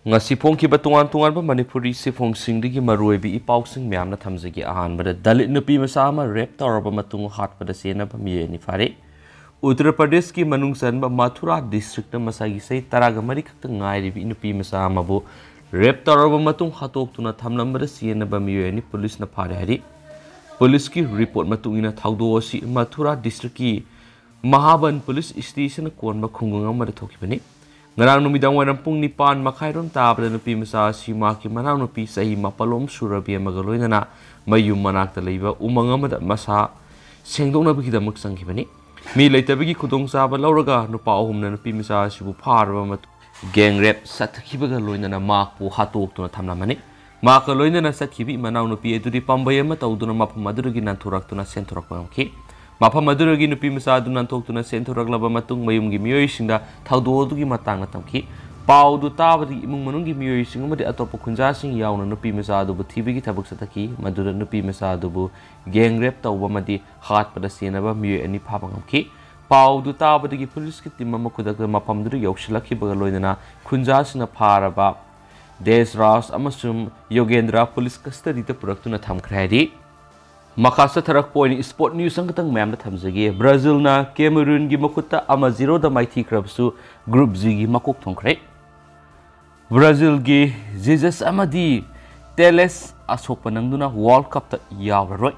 ngasi phongkiba tongan tongan ba manipuri sifongsingi maruibi ipausing myamna thamjagi ahanbada dalit nupi masa ama rap tawraba matung hatpada sena ba miyeni fare Uttar Pradesh ki manungsan ba Mathura district na masagi say taraga mari khakta ngairibi nupi masa ama bo rap tawraba matung hatok tuna thamlambada sena ba miyeni police na phare hari police ki report matungina thawdo si Mathura district ki Mahaban police station kon ba khungung amada thokibani ngarang numidang wanam pung nipan makhairom tabda nupi masa si maki manaonupi sahi mapalom surabi magaloina mayum manakta leiba umang amada masa sengdokna bigidamuk sangkibani mi leitabigi khudong saba lauraga nupa ahumna nupi masa sibu pharba mat gang rap satkhibaga loina mak pu hatok tuna thamlamani mak loina satkibi manaonupi edudi pambay ama tawduna mapam adugi nanturak tuna senturak pamki Mapam maduragi nupi masa adunan tokuna senturak laba matung mayumgi miyoi sinda thawdodugi matangna tamki paudu tabadi imung manunggi miyoi singumadi atopa khunja sing yauna nupi masa adubu thibigi thabuk sataki madura nupi masa adubu gang rape tawba madi hatpada senaba miyoi ani phabangamki paudu tabadigi police ki timma makudakta mapamduru yaushilaki baga loinana khunja sina pharaba Desras amasum Yogendra police custody ta puraktuna thamkhraidi Makasa tarak point sport news ang katang mayam na thamjagi Brazil na Cameroon gi makuta ama 0 da mighty krabsu group Z gi makok thongkre Brazil gi Jesus amadi Teles asopanangduna World Cup ta yawraroi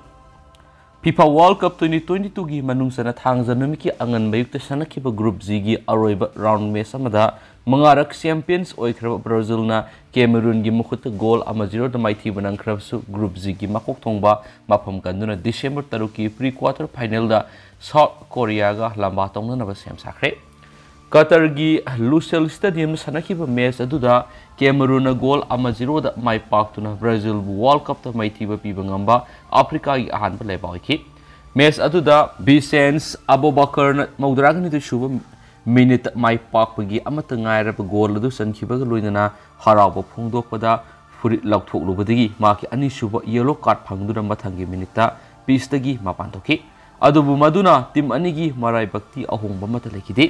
FIFA World Cup 2022 gi manungsana thangjanumi ki angan bayukta sanakiba group Z gi aroiba round match amada mangarak champions oikraba Brazil na Cameroon gi mukhut goal ama 0 da mighty banang krabsu group Z gi makok thongba mafam kanduna December 3 ki pre quarter final da South Korea ga lamba tongna na ba sem sakre Qatar gi Lusail Stadium sanakiba match aduda Cameroon na goal ama 0 da mai pak tuna Brazil World Cup ta mighty ba pibangamba Africa gi ahan ba lebaw ki match aduda Vicente Abubakar na maudragni tu shuba minute mai pakpagi amata ngairaba goal adu sankibaga loinana harauba phongdokpada furit laukthoklugadagi maki ani suba yellow card phangduna mathangi minute pistagi mapantoki adubu maduna team anigi marai bakti ahongba mata lekide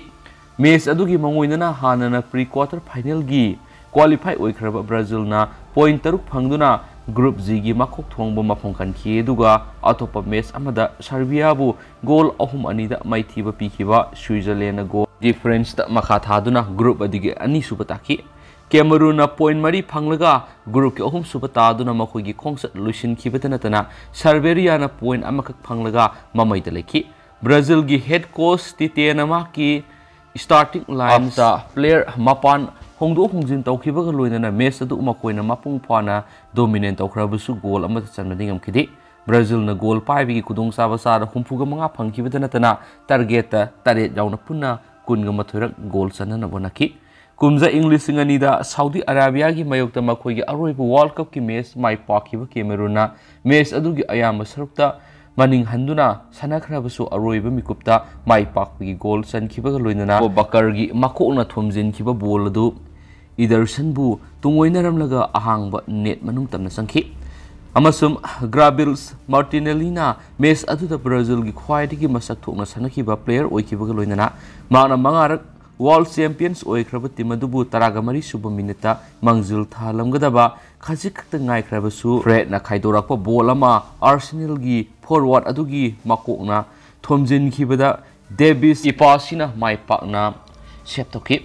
match adugi mangoinana hanana pre quarter final gi qualify oikraba Brazil na point taruk phangduna group Z gi makok thongba mafongkan ki duga atopa match amada Serbia bu goal ahum anida maithiba pikhiba Switzerland na goal difference ta makha thaduna group adige ani subataki Cameroon na point mari phanglaga group ki ahum subata duna makhogi khongsat lusin khibetana tana Serbia na point amakak phanglaga mamai ta leki Brazil gi head coach Titena ma ki starting line ta player mapan hongdo hongjin tawkhibaga loinana match adu makoina mapung phana dominant tawkhrabusu goal amata chanmadingam khidi Brazil na goal paibi ki kudong saba sara humpuga manga phangkhibetana tana target ta tare jauna punna kunga mathurak goal sanana bonaki kumza English ngani da Saudi Arabia gi mayokta makhoigi aroibu World Cup ki match mai pakhiba Cameroon na match adugi ayama sarukta maning handuna sanakhrabasu aroiba mikupta mai pakgi goal sankhibaga loinana Bakar gi makokna thomjin khiba ball adu Ederson bu tungoinaramlaga ahangba net manung tamna sangkhi amasum Gabriel Martinelli na match aduda Brazil gi khwaidigi masak thokna sanakhiba player oikhibaga loinana mana mangarak world champions oikraba team adubu taragamari suba minute mangjil thalamgadaba khajik khakta ngaikrabasu Fred na khaidorakpa ball ama Arsenal gi forward adugi makokna thomjin khibada Davis ipasina mai pakna septoki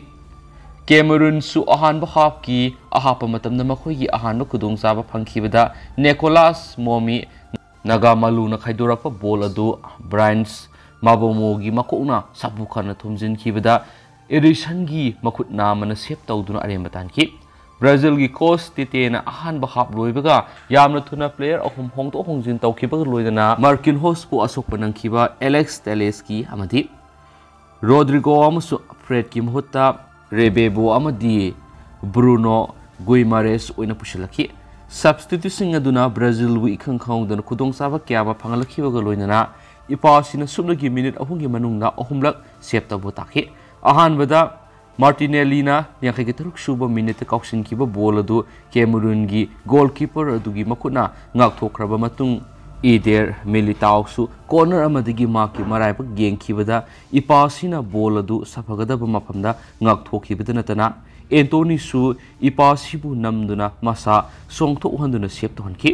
Cameroon su ahanba half ki ahapa matamna makhoigi ahanba khudong saba phangkhibada Nicolas Momi Nagamalu na khaidorakpa ball adu Brians Mabomo gi makokna sabukhana thomjin khibada Edison gi makhut namana sep tawduna arembatan ki Brazil gi coach Titena ahanba half loibaga yamna thuna player ahum hongto hongjin tawkhibaga loidana Marquinhos pu asok panangkhiba Alex Telles ki amadi Rodrigo amusu Fred ki mahutta Rebebo amadi Bruno Guimares oina pusilaki substitution aduna Brazil wi khangkhang dan khudong saba kyaba phangalakhibaga loinana ipasina subnagi minute ahungi manungna ahumlak sep tabu takhi ahanbada Martinelli na yankhi taruk suba minute kauksin kiba ball adu Cameroon gi goalkeeper adugi makuna ngak thokraba matung Eder Militao su corner amadigi maki maraiba geng khibada ipasina ball adu safagadaba mafamda ngak thokhibada natana Antonisu ipasibu namduna masa songthokhanduna sep tohanki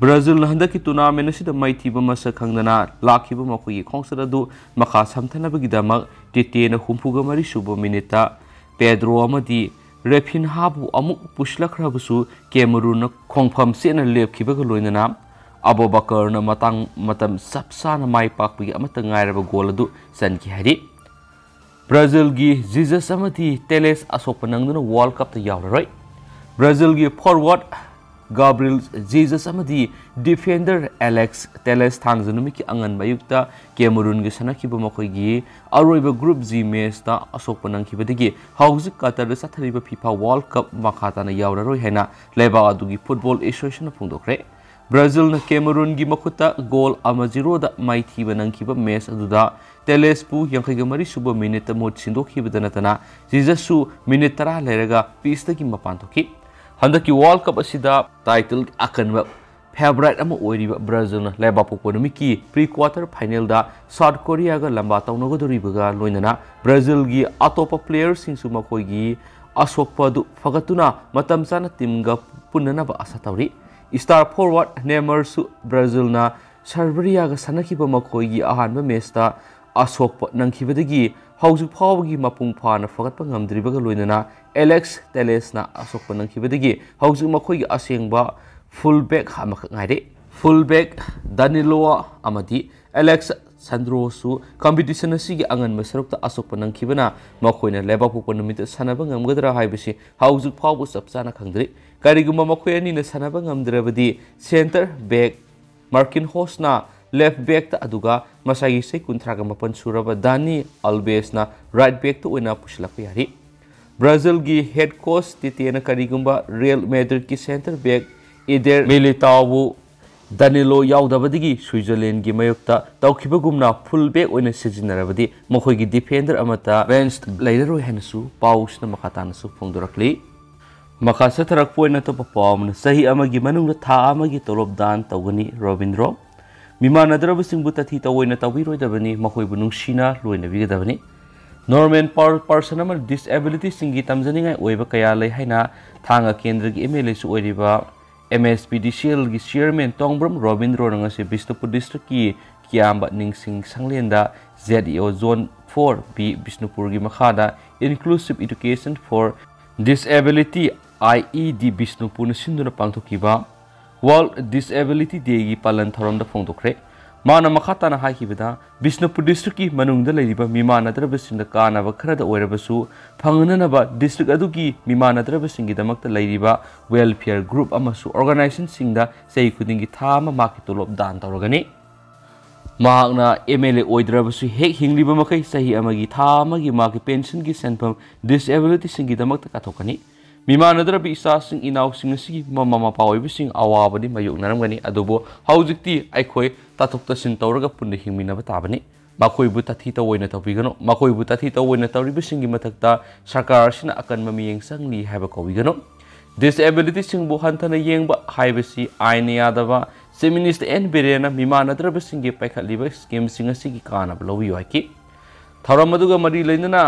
Brazil handaki tournament asida maithiba masa khangdana lakhiba makoi khongsada du makha samthanabagidama tete na humpuga mari suba minita Pedro amadi refin habu amuk pushlakhrabusu Cameroon khongpham sena lepkhibaga loinana Abubakar na matam sapsana mai pakpi amata ngairaba gol adu sanki hari Brazil gi Jesus amati Teles asopanangduna World Cup ta yawroi Brazil gi forward Gabriel Jesus amadi defender Alex Teles thangjanumi ki angan mayukta Cameroon gi sanakiba makoi gi aroiba group G match ta asopanangkibadagi hauzik Qatar da sathariba FIFA World Cup makhata na yawroi haina leba adugi Football Association phungdokre Brazil na Cameroon gi makhuta goal ama 0 da maithiba nangkiba match aduda Teles pu yankaiga mari suba minute mot sindokhiba natana Jesus su minute 10 leraga pista gi mapan thoki handaki World Cup asida title akanba favorite ama oiriba Brazil na leba poponumi ki pre-quarter final da South Korea ga lamba tawnagodoribaga loinana Brazil gi atopa players sing su makoi gi asokpa du fagatuna matam sana team ga punana ba asa tawri Star forward Neymar su Brazil na Serbia ga sanakiba makoi gi ahanba match ta asokpa nangkhibadagi haujuk phawgi mapung phana fagatpa ngamdribaga loinana Alex Teles na asokpa nangkhibadagi haujuk makoi gi asengba fullback hamak ngaire fullback Danilo amadi Alex Sandro su competition asigi angan masarukta asokpa nangkhibana makoina leba popo numit sanaba ngamgadra haibasi haujuk phawbu sapsana khangdri kariguma makoi ani na sanaba ngamdrabadi center back Markin Hos na left back ta aduga masagi se kuntraga mapan suraba Dani Alves na right back to wina puslakpa yari Brazil gi head coach titiana karigumba Real Madrid ki center back Eder Militao Danilo yaudabadigi Switzerland gi mayukta tawkhibagumna full back oina sijinarabadi makhoi gi defender amata bench lairoi hanasu pausna makhatana su phongdorakli makasa tarak poina to papam sahi amagi manungna tha amagi tolob dan tawgani Robindro Mimanadra singbu tathi tawoina tawiroi makhoi bunung shina loina bigadabani Norman person ama disability singi tamjaningai oiba kaya lei haina thanga kendra gi MLA su oiriba MSPDCL gi chairman Tongbram Robindro nangase Bishnupur district ki kiamba ningsing sanglenda ZEO zone 4B Bishnupur gi makhada inclusive education for disability IED Bishnupur sinduna pangthokiba World Disability Day gi palan thorom da phongdokre mana makhata na haikibada Bishnupur district ki manungda leiriba mimanadra bisinda kana ba khara da oirabasu phangnana ba district adugi mimanadra bisingi damakta leiriba welfare group amasu organization singda sei khudingi thama maki tolop dan torogani mahakna MLA oidrabasu hek hingliba makai sahi amagi thama gi maki pension gi senpam disability singi damakta kathokani Mimanadra bi isa sing inaw sing si mama mapawai bising awabani mayuk naramgani adobo haujikti aikhoi tathokta sin tawraga punni hingminaba tabani makoi bu tathi tawoina tawbigano makoi bu tathi tawoina tawri bisingi mathakta sarkar sina akan mamiyeng sangli haiba kawigano disability sing bu hantana yengba haibasi aina yadaba feminist and berena mimanadra bisingi paikhatliba scheme sing asigi kana blowi waki tharamaduga mari leinana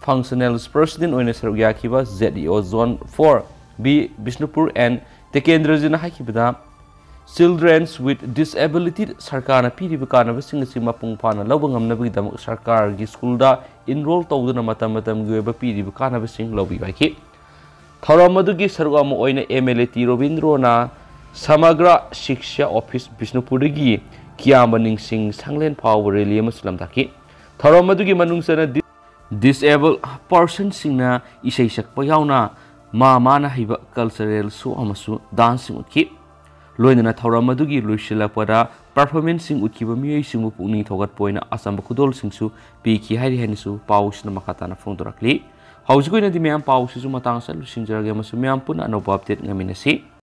Functional President oina sarugya kiba ZEO Zone 4B Bishnupur and Tekendra jina hakibada Childrens with Disability Sarkana piriba kana basing si mapung phana lawba ngamnabi dam sarkar gi school da enroll tawduna matam gi ba piriba kana basing lobi baki tharamadu gi sarugam oina MLA T Robindro na Samagra Shiksha Office Bishnupur gi kiyamba ningsing sanglen power rally muslim taki tharamadu gi manungsana Disabled person singna isai sakpa yauna mana hiba cultural show amasu dancing utki loinana thawramadugi luisilapara performance sing utkiba miyai singbu pungning thogat poina asamba khudol singsu piki hairi hanisu pausna makhatana phongdorakli haujugoina di myam pausisu matang sa lusinjarage amasu myam puna anoba update ngaminasi